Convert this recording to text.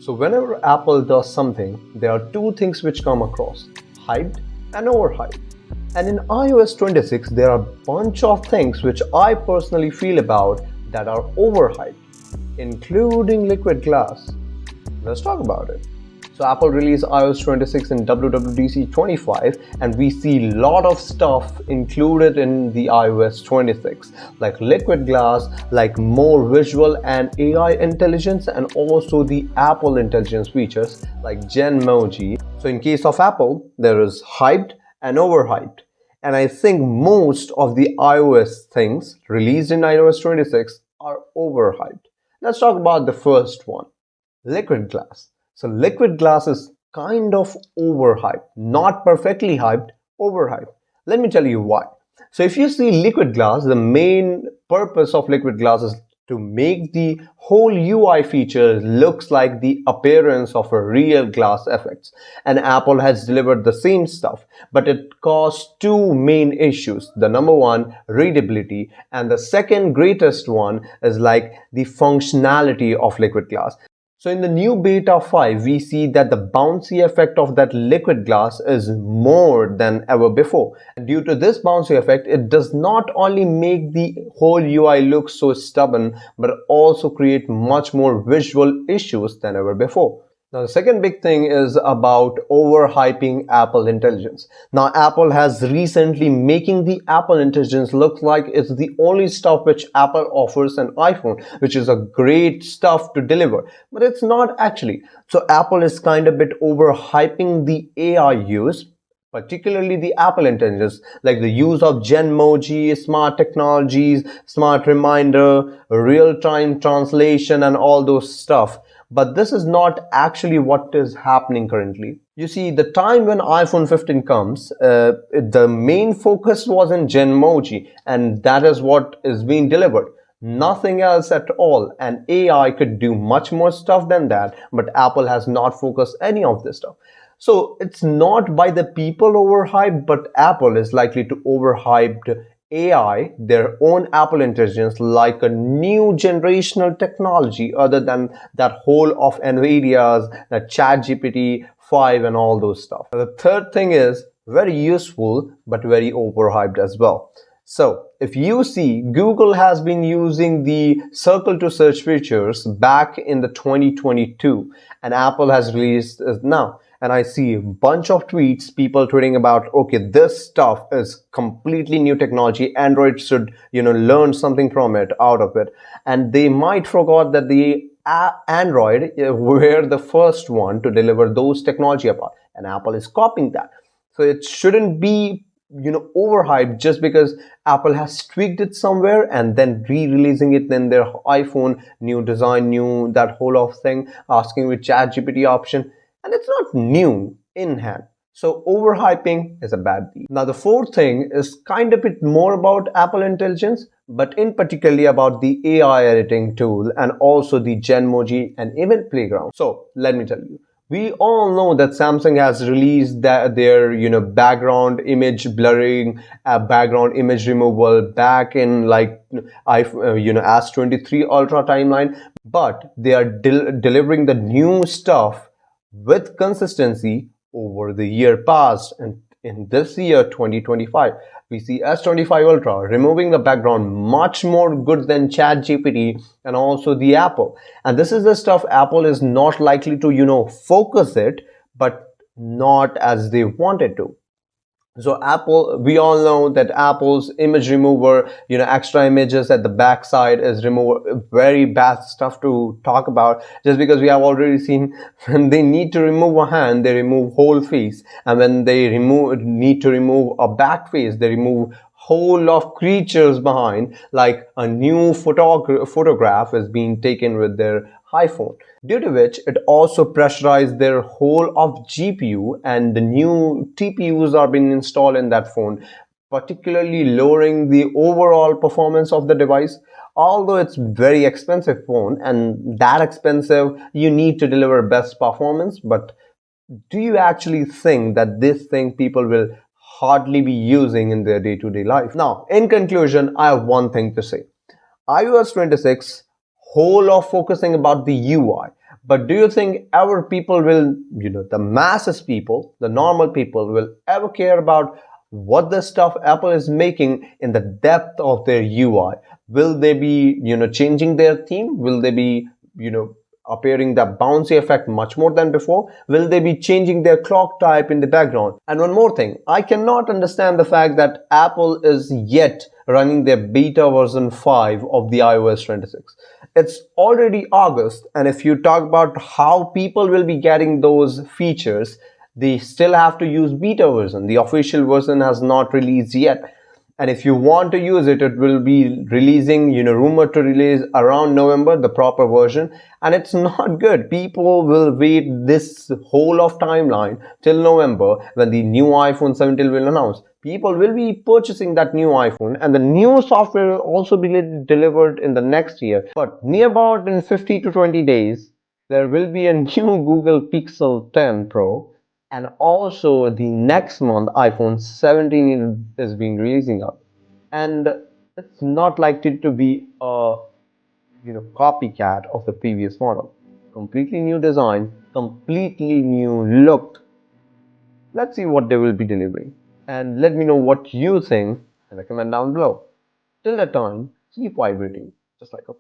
So whenever Apple does something, there are two things which come across: hyped and overhyped. And in iOS 26, there are a bunch of things which I personally feel about that are overhyped, including liquid glass. Let's talk about it. So Apple released iOS 26 in WWDC 25, and we see a lot of stuff included in the iOS 26, like liquid glass, like more visual and AI intelligence, and also the Apple intelligence features like Genmoji. So in case of Apple, there is hyped and overhyped. And I think most of the iOS things released in iOS 26 are overhyped. Let's talk about the first one, liquid glass. So liquid glass is kind of overhyped, not perfectly hyped, overhyped. Let me tell you why. So if you see liquid glass, the main purpose of liquid glass is to make the whole UI feature looks like the appearance of a real glass effects. And Apple has delivered the same stuff, but it caused two main issues. The number one, readability, and the second greatest one is like the functionality of liquid glass. So in the new beta 5, we see that the bouncy effect of that liquid glass is more than ever before. And due to this bouncy effect, it does not only make the whole UI look so stubborn, but also create much more visual issues than ever before. Now, the second big thing is about overhyping Apple Intelligence. Now, Apple has recently making the Apple Intelligence look like it's the only stuff which Apple offers an iPhone, which is a great stuff to deliver. But it's not actually. So Apple is kind of bit overhyping the AI use, particularly the Apple Intelligence, like the use of Genmoji, smart technologies, smart reminder, real-time translation, and all those stuff. But this is not actually what is happening currently. You see, the time when iPhone 15 comes, the main focus was in Genmoji, and that is what is being delivered. Nothing else at all. And AI could do much more stuff than that, but Apple has not focused any of this stuff. So it's not by the people overhyped, but Apple is likely to overhype AI, their own Apple Intelligence, like a new generational technology other than that whole of NVIDIA's, that ChatGPT 5 and all those stuff. The third thing is very useful, but very overhyped as well. So if you see, Google has been using the circle to search features back in the 2022, and Apple has released it now. And I see a bunch of tweets, people tweeting about, okay, this stuff is completely new technology. Android should, learn something from it, out of it. And they might forgot that the Android were the first one to deliver those technology apart, and Apple is copying that. So it shouldn't be, overhyped just because Apple has tweaked it somewhere and then re-releasing it in their iPhone, new design, new that whole of thing, asking with ChatGPT option. And it's not new in hand. So overhyping is a bad deal. Now the fourth thing is kind of bit more about Apple Intelligence, but in particularly about the AI editing tool and also the Genmoji and Event Playground. So let me tell you, we all know that Samsung has released their background image blurring, background image removal back in like S23 Ultra timeline, but they are delivering the new stuff with consistency over the year past. And in this year 2025, we see S25 Ultra removing the background much more good than ChatGPT and also the Apple. And this is the stuff Apple is not likely to focus it, but not as they wanted to. So Apple, we all know that Apple's image remover, extra images at the backside is very bad stuff to talk about, just because we have already seen when they need to remove a hand, they remove whole face. And when they need to remove a back face, they remove whole of creatures behind, like a new photograph is being taken with their iPhone, due to which it also pressurized their whole of GPU, and the new TPUs are being installed in that phone, particularly lowering the overall performance of the device. Although it's very expensive phone, and that expensive, you need to deliver best performance, but do you actually think that this thing people will hardly be using in their day-to-day life? Now, in conclusion, I have one thing to say. iOS 26 whole of focusing about the UI, But do you think ever people will, the masses people, the normal people will ever care about what the stuff Apple is making in the depth of their UI? Will they be, changing their theme? Will they be, appearing that bouncy effect much more than before? Will they be changing their clock type in the background? And one more thing, I cannot understand the fact that Apple is yet running their beta version 5 of the iOS 26. It's already August, and if you talk about how people will be getting those features, they still have to use beta version. The official version has not released yet. And if you want to use it, it will be releasing, rumored to release around November, the proper version. And it's not good. People will wait this whole of timeline till November when the new iPhone 17 will announce. People will be purchasing that new iPhone, and the new software will also be delivered in the next year. But near about in 50 to 20 days, there will be a new Google Pixel 10 Pro, and also the next month iPhone 17 is being releasing up, and it's not likely to be a copycat of the previous model. Completely new design, completely new look. Let's see what they will be delivering, and let me know what you think in the comment down below. Till that time, keep vibrating just like a